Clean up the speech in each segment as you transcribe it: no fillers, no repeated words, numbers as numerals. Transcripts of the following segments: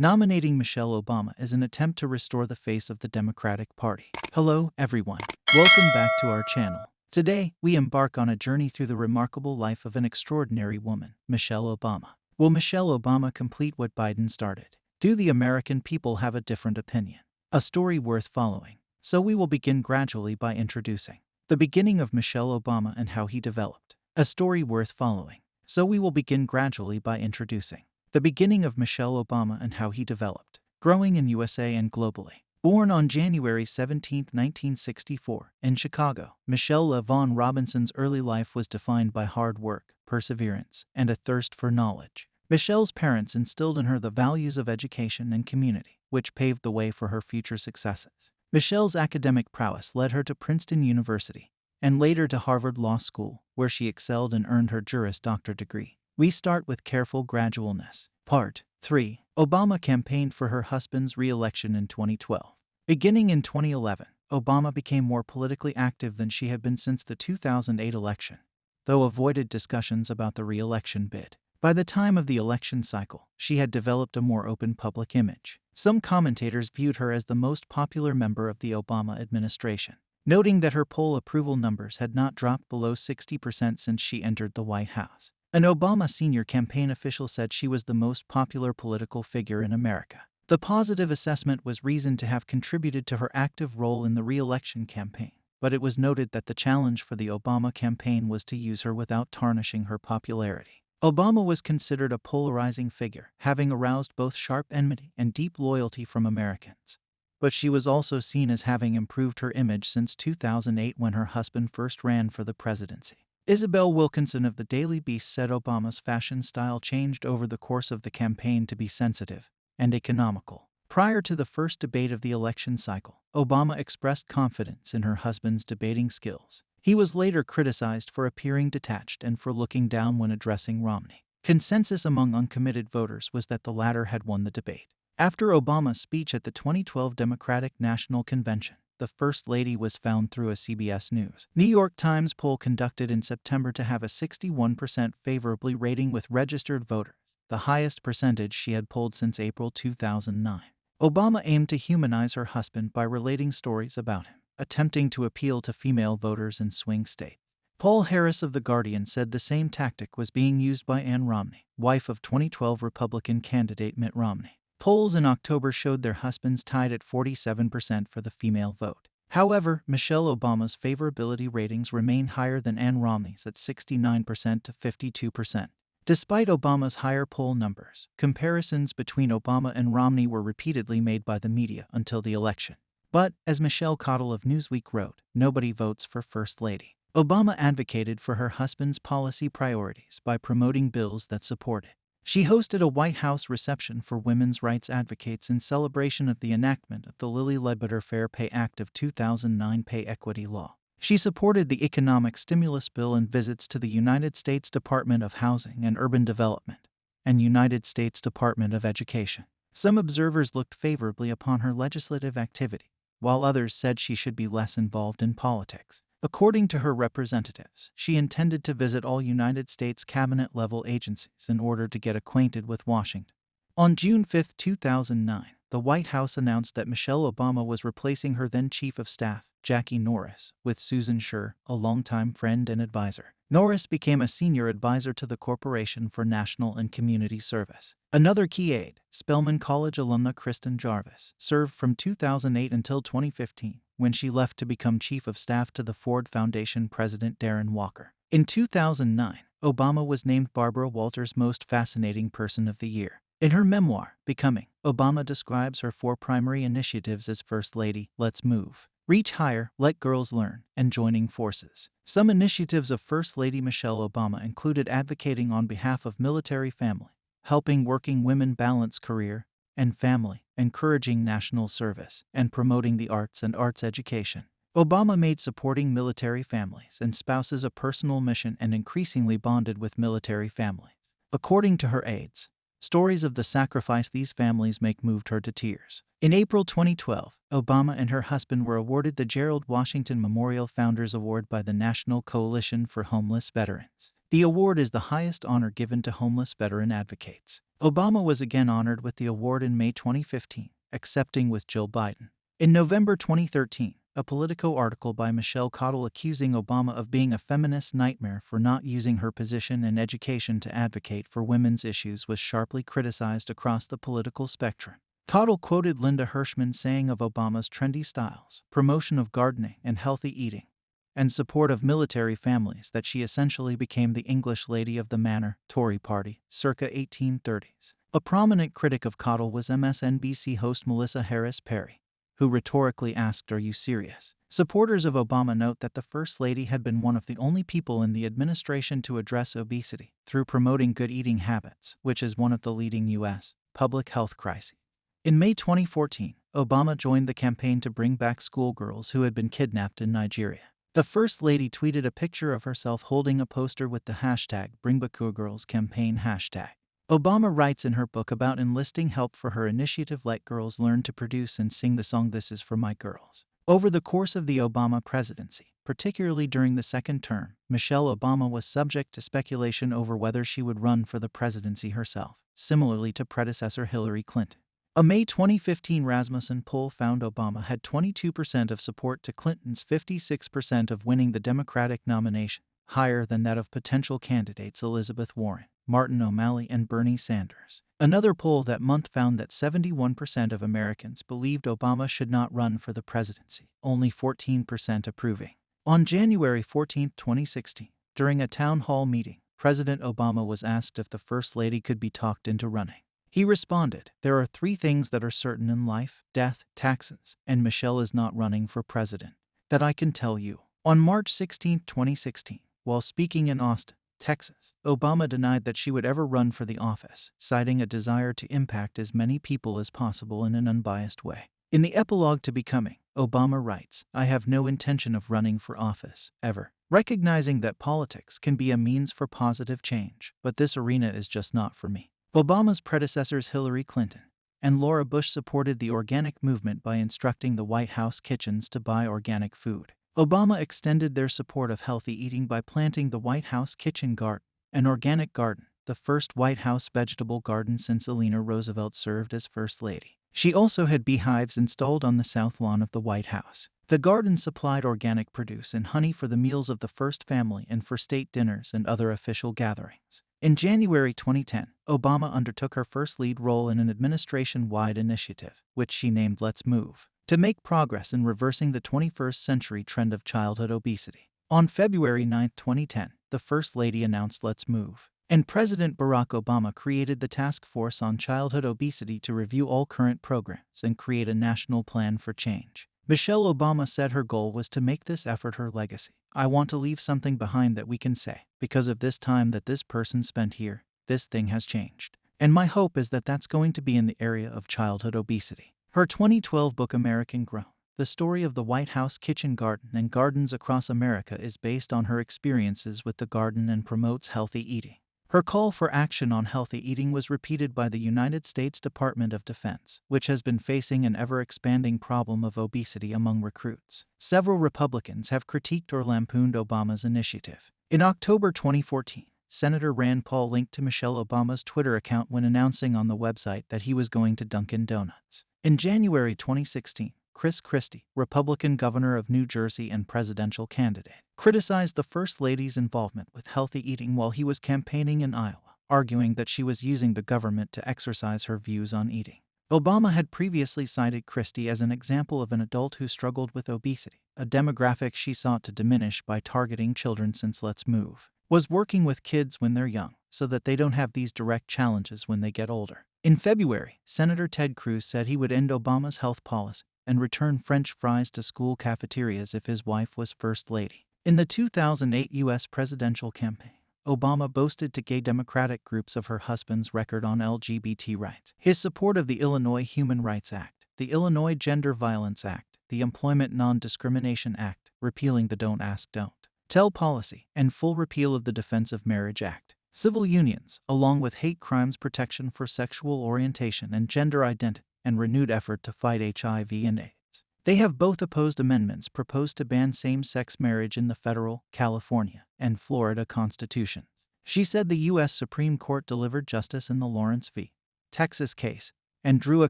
Nominating Michelle Obama is an attempt to restore the face of the Democratic Party. Hello, everyone. Welcome back to our channel. Today, we embark on a journey through the remarkable life of an extraordinary woman, Michelle Obama. Will Michelle Obama complete what Biden started? Do the American people have a different opinion? A story worth following. So we will begin gradually by introducing the beginning of Michelle Obama and how he developed. A story worth following. So we will begin gradually by introducing the beginning of Michelle Obama and how he developed. Growing in USA and globally. Born on January 17, 1964, in Chicago, Michelle LaVaughn Robinson's early life was defined by hard work, perseverance, and a thirst for knowledge. Michelle's parents instilled in her the values of education and community, which paved the way for her future successes. Michelle's academic prowess led her to Princeton University, and later to Harvard Law School, where she excelled and earned her Juris Doctor degree. We start with careful gradualness. Part 3. Obama campaigned for her husband's re-election in 2012. Beginning in 2011, Obama became more politically active than she had been since the 2008 election, though avoided discussions about the re-election bid. By the time of the election cycle, she had developed a more open public image. Some commentators viewed her as the most popular member of the Obama administration, noting that her poll approval numbers had not dropped below 60% since she entered the White House. An Obama senior campaign official said she was the most popular political figure in America. The positive assessment was reasoned to have contributed to her active role in the re-election campaign, but it was noted that the challenge for the Obama campaign was to use her without tarnishing her popularity. Obama was considered a polarizing figure, having aroused both sharp enmity and deep loyalty from Americans. But she was also seen as having improved her image since 2008 when her husband first ran for the presidency. Isabel Wilkinson of the Daily Beast said Obama's fashion style changed over the course of the campaign to be sensitive and economical. Prior to the first debate of the election cycle, Obama expressed confidence in her husband's debating skills. He was later criticized for appearing detached and for looking down when addressing Romney. Consensus among uncommitted voters was that the latter had won the debate. After Obama's speech at the 2012 Democratic National Convention, the First Lady was found through a CBS News. New York Times poll conducted in September to have a 61% favorably rating with registered voters, the highest percentage she had polled since April 2009. Obama aimed to humanize her husband by relating stories about him, attempting to appeal to female voters in swing states. Paul Harris of The Guardian said the same tactic was being used by Ann Romney, wife of 2012 Republican candidate Mitt Romney. Polls in October showed their husbands tied at 47% for the female vote. However, Michelle Obama's favorability ratings remain higher than Ann Romney's at 69% to 52%. Despite Obama's higher poll numbers, comparisons between Obama and Romney were repeatedly made by the media until the election. But, as Michelle Cottle of Newsweek wrote, nobody votes for First Lady. Obama advocated for her husband's policy priorities by promoting bills that support it. She hosted a White House reception for women's rights advocates in celebration of the enactment of the Lilly Ledbetter Fair Pay Act of 2009 pay equity law. She supported the economic stimulus bill and visits to the United States Department of Housing and Urban Development and United States Department of Education. Some observers looked favorably upon her legislative activity, while others said she should be less involved in politics. According to her representatives, she intended to visit all United States cabinet-level agencies in order to get acquainted with Washington. On June 5, 2009, the White House announced that Michelle Obama was replacing her then Chief of Staff, Jackie Norris, with Susan Scher, a longtime friend and advisor. Norris became a senior advisor to the Corporation for National and Community Service. Another key aide, Spelman College alumna Kristen Jarvis, served from 2008 until 2015, when she left to become Chief of Staff to the Ford Foundation President Darren Walker. In 2009, Obama was named Barbara Walters' Most Fascinating Person of the Year. In her memoir, Becoming, Obama describes her 4 primary initiatives as First Lady: Let's Move, Reach Higher, Let Girls Learn, and Joining Forces. Some initiatives of First Lady Michelle Obama included advocating on behalf of military family, helping working women balance career and family, encouraging national service, and promoting the arts and arts education. Obama made supporting military families and spouses a personal mission and increasingly bonded with military families. According to her aides, stories of the sacrifice these families make moved her to tears. In April 2012, Obama and her husband were awarded the Gerald Washington Memorial Founders Award by the National Coalition for Homeless Veterans. The award is the highest honor given to homeless veteran advocates. Obama was again honored with the award in May 2015, accepting with Jill Biden. In November 2013, a Politico article by Michelle Cottle accusing Obama of being a feminist nightmare for not using her position and education to advocate for women's issues was sharply criticized across the political spectrum. Cottle quoted Linda Hirschman saying of Obama's trendy styles, promotion of gardening and healthy eating, and support of military families that she essentially became the English lady of the manor, Tory party, circa 1830s. A prominent critic of Cottle was MSNBC host Melissa Harris Perry, who rhetorically asked, "Are you serious?" Supporters of Obama note that the First Lady had been one of the only people in the administration to address obesity through promoting good eating habits, which is one of the leading U.S. public health crises. In May 2014, Obama joined the campaign to bring back schoolgirls who had been kidnapped in Nigeria. The First Lady tweeted a picture of herself holding a poster with the hashtag #BringBackGirls campaign hashtag. Obama writes in her book about enlisting help for her initiative Let Girls Learn to produce and sing the song This Is For My Girls. Over the course of the Obama presidency, particularly during the second term, Michelle Obama was subject to speculation over whether she would run for the presidency herself, similarly to predecessor Hillary Clinton. A May 2015 Rasmussen poll found Obama had 22% of support to Clinton's 56% of winning the Democratic nomination, higher than that of potential candidates Elizabeth Warren, Martin O'Malley, and Bernie Sanders. Another poll that month found that 71% of Americans believed Obama should not run for the presidency, only 14% approving. On January 14, 2016, during a town hall meeting, President Obama was asked if the First Lady could be talked into running. He responded, "There are 3 things that are certain in life: death, taxes, and Michelle is not running for president. That I can tell you." On March 16, 2016, while speaking in Austin, Texas, Obama denied that she would ever run for the office, citing a desire to impact as many people as possible in an unbiased way. In the epilogue to Becoming, Obama writes, "I have no intention of running for office, ever. Recognizing that politics can be a means for positive change, but this arena is just not for me." Obama's predecessors Hillary Clinton and Laura Bush supported the organic movement by instructing the White House kitchens to buy organic food. Obama extended their support of healthy eating by planting the White House Kitchen Garden, an organic garden, the first White House vegetable garden since Eleanor Roosevelt served as First Lady. She also had beehives installed on the south lawn of the White House. The garden supplied organic produce and honey for the meals of the First Family and for state dinners and other official gatherings. In January 2010, Obama undertook her first lead role in an administration-wide initiative, which she named Let's Move, to make progress in reversing the 21st century trend of childhood obesity. On February 9, 2010, the First Lady announced Let's Move, and President Barack Obama created the Task Force on Childhood Obesity to review all current programs and create a national plan for change. Michelle Obama said her goal was to make this effort her legacy. "I want to leave something behind that we can say, because of this time that this person spent here, this thing has changed. And my hope is that that's going to be in the area of childhood obesity." Her 2012 book American Grown, the story of the White House Kitchen Garden and gardens across America, is based on her experiences with the garden and promotes healthy eating. Her call for action on healthy eating was repeated by the United States Department of Defense, which has been facing an ever-expanding problem of obesity among recruits. Several Republicans have critiqued or lampooned Obama's initiative. In October 2014, Senator Rand Paul linked to Michelle Obama's Twitter account when announcing on the website that he was going to Dunkin' Donuts. In January 2016, Chris Christie, Republican governor of New Jersey and presidential candidate, criticized the First Lady's involvement with healthy eating while he was campaigning in Iowa, arguing that she was using the government to exercise her views on eating. Obama had previously cited Christie as an example of an adult who struggled with obesity, a demographic she sought to diminish by targeting children since Let's Move was working with kids when they're young, so that they don't have these direct challenges when they get older. In February, Senator Ted Cruz said he would end Obama's health policy and return French fries to school cafeterias if his wife was First Lady. In the 2008 U.S. presidential campaign, Obama boasted to gay Democratic groups of her husband's record on LGBT rights, his support of the Illinois Human Rights Act, the Illinois Gender Violence Act, the Employment Non-Discrimination Act, repealing the Don't Ask, Don't Tell policy, and full repeal of the Defense of Marriage Act. Civil unions, along with hate crimes protection for sexual orientation and gender identity, and renewed effort to fight HIV and AIDS. They have both opposed amendments proposed to ban same-sex marriage in the federal, California, and Florida constitutions. She said the U.S. Supreme Court delivered justice in the Lawrence v. Texas case and drew a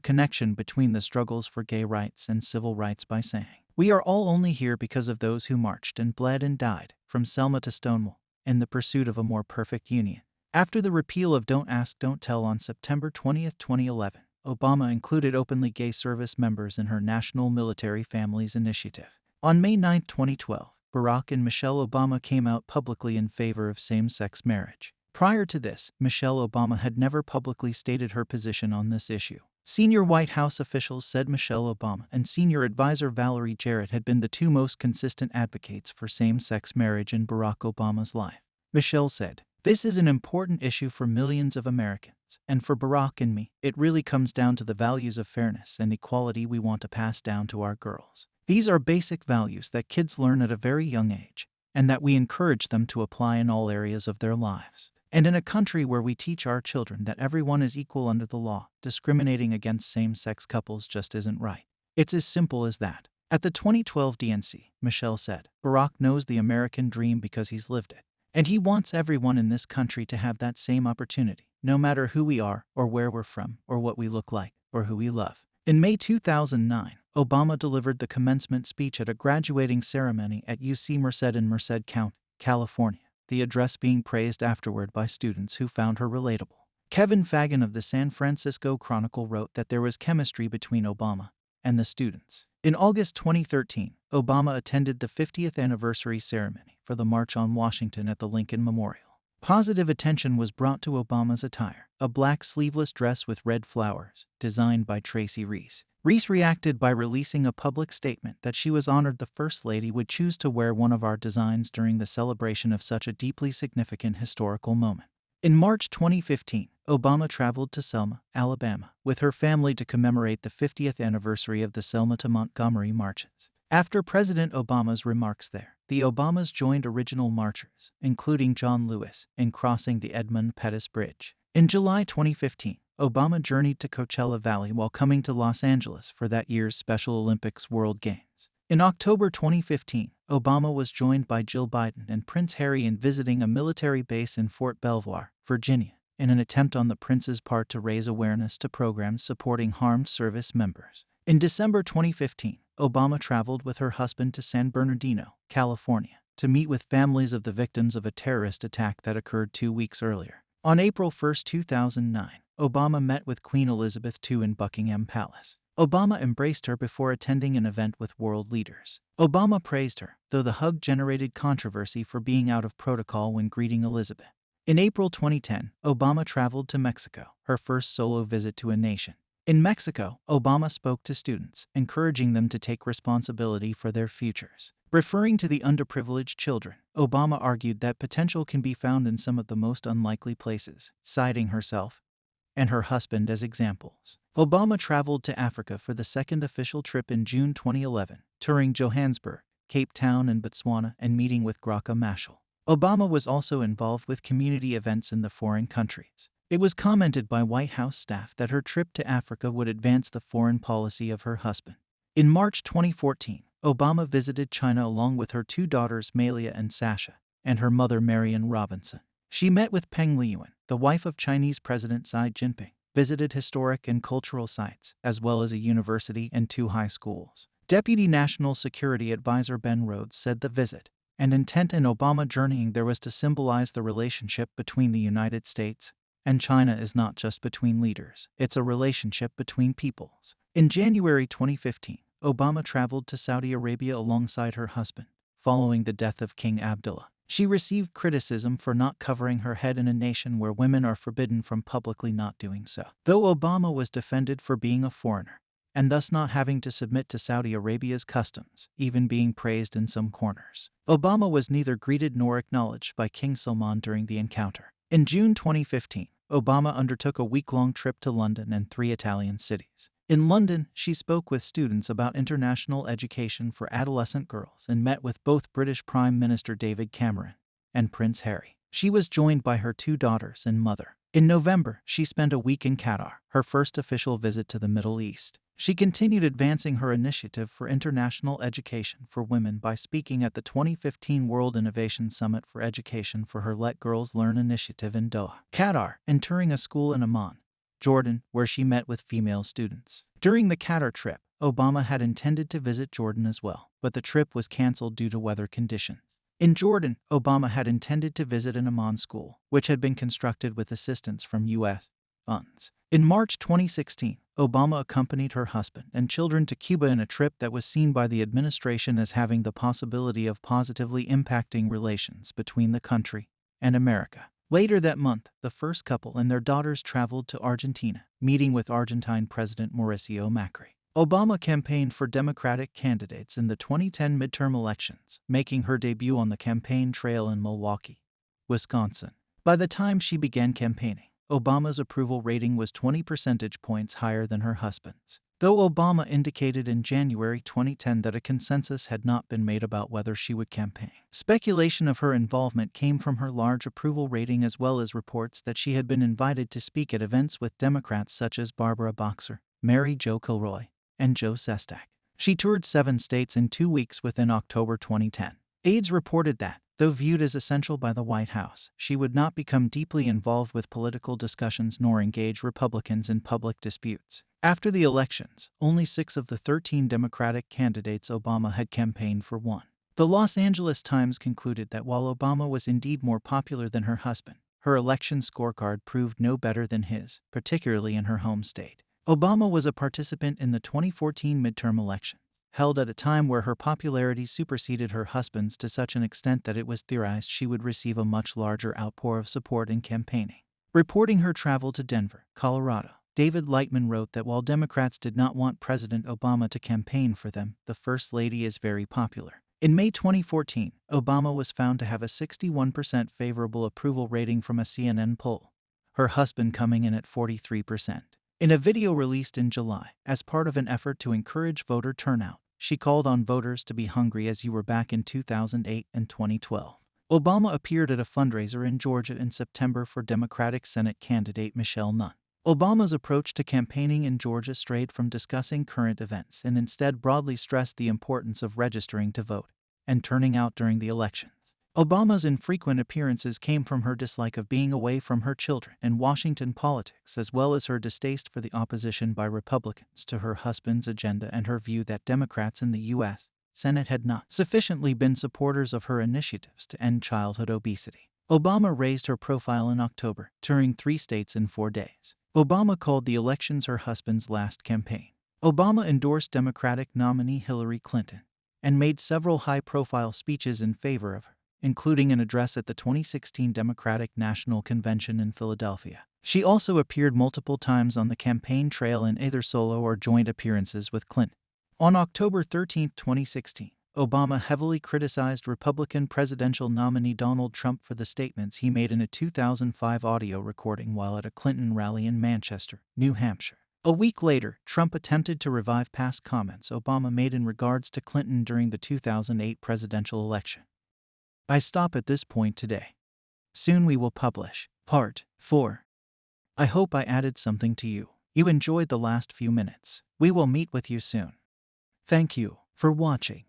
connection between the struggles for gay rights and civil rights by saying, "We are all only here because of those who marched and bled and died, from Selma to Stonewall, in the pursuit of a more perfect union." After the repeal of Don't Ask, Don't Tell on September 20, 2011, Obama included openly gay service members in her National Military Families Initiative. On May 9, 2012, Barack and Michelle Obama came out publicly in favor of same-sex marriage. Prior to this, Michelle Obama had never publicly stated her position on this issue. Senior White House officials said Michelle Obama and senior advisor Valerie Jarrett had been the two most consistent advocates for same-sex marriage in Barack Obama's life. Michelle said, "This is an important issue for millions of Americans, and for Barack and me, it really comes down to the values of fairness and equality we want to pass down to our girls. These are basic values that kids learn at a very young age, and that we encourage them to apply in all areas of their lives. And in a country where we teach our children that everyone is equal under the law, discriminating against same-sex couples just isn't right. It's as simple as that." At the 2012 DNC, Michelle said, "Barack knows the American dream because he's lived it. And he wants everyone in this country to have that same opportunity, no matter who we are, or where we're from, or what we look like, or who we love." In May 2009, Obama delivered the commencement speech at a graduating ceremony at UC Merced in Merced County, California, the address being praised afterward by students who found her relatable. Kevin Fagan of the San Francisco Chronicle wrote that there was chemistry between Obama and the students. In August 2013, Obama attended the 50th anniversary ceremony for the March on Washington at the Lincoln Memorial. Positive attention was brought to Obama's attire, a black sleeveless dress with red flowers, designed by Tracy Reese. Reese reacted by releasing a public statement that she was honored the First Lady would choose to wear one of our designs during the celebration of such a deeply significant historical moment. In March 2015, Obama traveled to Selma, Alabama, with her family to commemorate the 50th anniversary of the Selma to Montgomery marches. After President Obama's remarks there, the Obamas joined original marchers, including John Lewis, in crossing the Edmund Pettus Bridge. In July 2015, Obama journeyed to Coachella Valley while coming to Los Angeles for that year's Special Olympics World Games. In October 2015, Obama was joined by Jill Biden and Prince Harry in visiting a military base in Fort Belvoir, Virginia, in an attempt on the prince's part to raise awareness to programs supporting armed service members. In December 2015, Obama traveled with her husband to San Bernardino, California, to meet with families of the victims of a terrorist attack that occurred 2 weeks earlier. On April 1, 2009, Obama met with Queen Elizabeth II in Buckingham Palace. Obama embraced her before attending an event with world leaders. Obama praised her, though the hug generated controversy for being out of protocol when greeting Elizabeth. In April 2010, Obama traveled to Mexico, her first solo visit to a nation. In Mexico, Obama spoke to students, encouraging them to take responsibility for their futures. Referring to the underprivileged children, Obama argued that potential can be found in some of the most unlikely places, citing herself and her husband as examples. Obama traveled to Africa for the second official trip in June 2011, touring Johannesburg, Cape Town, and Botswana, and meeting with Graca Machel. Obama was also involved with community events in the foreign countries. It was commented by White House staff that her trip to Africa would advance the foreign policy of her husband. In March 2014, Obama visited China along with her two daughters Malia and Sasha, and her mother Marian Robinson. She met with Peng Liyuan, the wife of Chinese President Xi Jinping, visited historic and cultural sites, as well as a university and 2 high schools. Deputy National Security Advisor Ben Rhodes said the visit and intent in Obama journeying there was to symbolize the relationship between the United States and China is not just between leaders, it's a relationship between peoples. In January 2015, Obama traveled to Saudi Arabia alongside her husband, following the death of King Abdullah. She received criticism for not covering her head in a nation where women are forbidden from publicly not doing so. Though Obama was defended for being a foreigner, and thus not having to submit to Saudi Arabia's customs, even being praised in some corners, Obama was neither greeted nor acknowledged by King Salman during the encounter. In June 2015, Obama undertook a week-long trip to London and 3 Italian cities. In London, she spoke with students about international education for adolescent girls and met with both British Prime Minister David Cameron and Prince Harry. She was joined by her 2 daughters and mother. In November, she spent a week in Qatar, her first official visit to the Middle East. She continued advancing her initiative for international education for women by speaking at the 2015 World Innovation Summit for Education for her Let Girls Learn initiative in Doha, Qatar, and touring a school in Amman, Jordan, where she met with female students. During the Qatar trip, Obama had intended to visit Jordan as well, but the trip was canceled due to weather conditions. In Jordan, Obama had intended to visit an Amman school, which had been constructed with assistance from U.S. funds. In March 2016, Obama accompanied her husband and children to Cuba in a trip that was seen by the administration as having the possibility of positively impacting relations between the country and America. Later that month, the first couple and their daughters traveled to Argentina, meeting with Argentine President Mauricio Macri. Obama campaigned for Democratic candidates in the 2010 midterm elections, making her debut on the campaign trail in Milwaukee, Wisconsin. By the time she began campaigning, Obama's approval rating was 20 percentage points higher than her husband's. Though Obama indicated in January 2010 that a consensus had not been made about whether she would campaign. Speculation of her involvement came from her large approval rating as well as reports that she had been invited to speak at events with Democrats such as Barbara Boxer, Mary Jo Kilroy, and Joe Sestak. She toured 7 states in 2 weeks within October 2010. Aides reported that, though viewed as essential by the White House, she would not become deeply involved with political discussions nor engage Republicans in public disputes. After the elections, only 6 of the 13 Democratic candidates Obama had campaigned for won. The Los Angeles Times concluded that while Obama was indeed more popular than her husband, her election scorecard proved no better than his, particularly in her home state. Obama was a participant in the 2014 midterm election, held at a time where her popularity superseded her husband's to such an extent that it was theorized she would receive a much larger outpour of support in campaigning. Reporting her travel to Denver, Colorado, David Lightman wrote that while Democrats did not want President Obama to campaign for them, the First Lady is very popular. In May 2014, Obama was found to have a 61% favorable approval rating from a CNN poll, her husband coming in at 43%. In a video released in July, as part of an effort to encourage voter turnout, she called on voters to be hungry as you were back in 2008 and 2012. Obama appeared at a fundraiser in Georgia in September for Democratic Senate candidate Michelle Nunn. Obama's approach to campaigning in Georgia strayed from discussing current events and instead broadly stressed the importance of registering to vote and turning out during the elections. Obama's infrequent appearances came from her dislike of being away from her children and Washington politics, as well as her distaste for the opposition by Republicans to her husband's agenda and her view that Democrats in the U.S. Senate had not sufficiently been supporters of her initiatives to end childhood obesity. Obama raised her profile in October, touring 3 states in 4 days. Obama called the elections her husband's last campaign. Obama endorsed Democratic nominee Hillary Clinton and made several high-profile speeches in favor of her, including an address at the 2016 Democratic National Convention in Philadelphia. She also appeared multiple times on the campaign trail in either solo or joint appearances with Clinton. On October 13, 2016, Obama heavily criticized Republican presidential nominee Donald Trump for the statements he made in a 2005 audio recording while at a Clinton rally in Manchester, New Hampshire. A week later, Trump attempted to revive past comments Obama made in regards to Clinton during the 2008 presidential election. I stop at this point today. Soon we will publish Part 4. I hope I added something to you. You enjoyed the last few minutes. We will meet with you soon. Thank you for watching.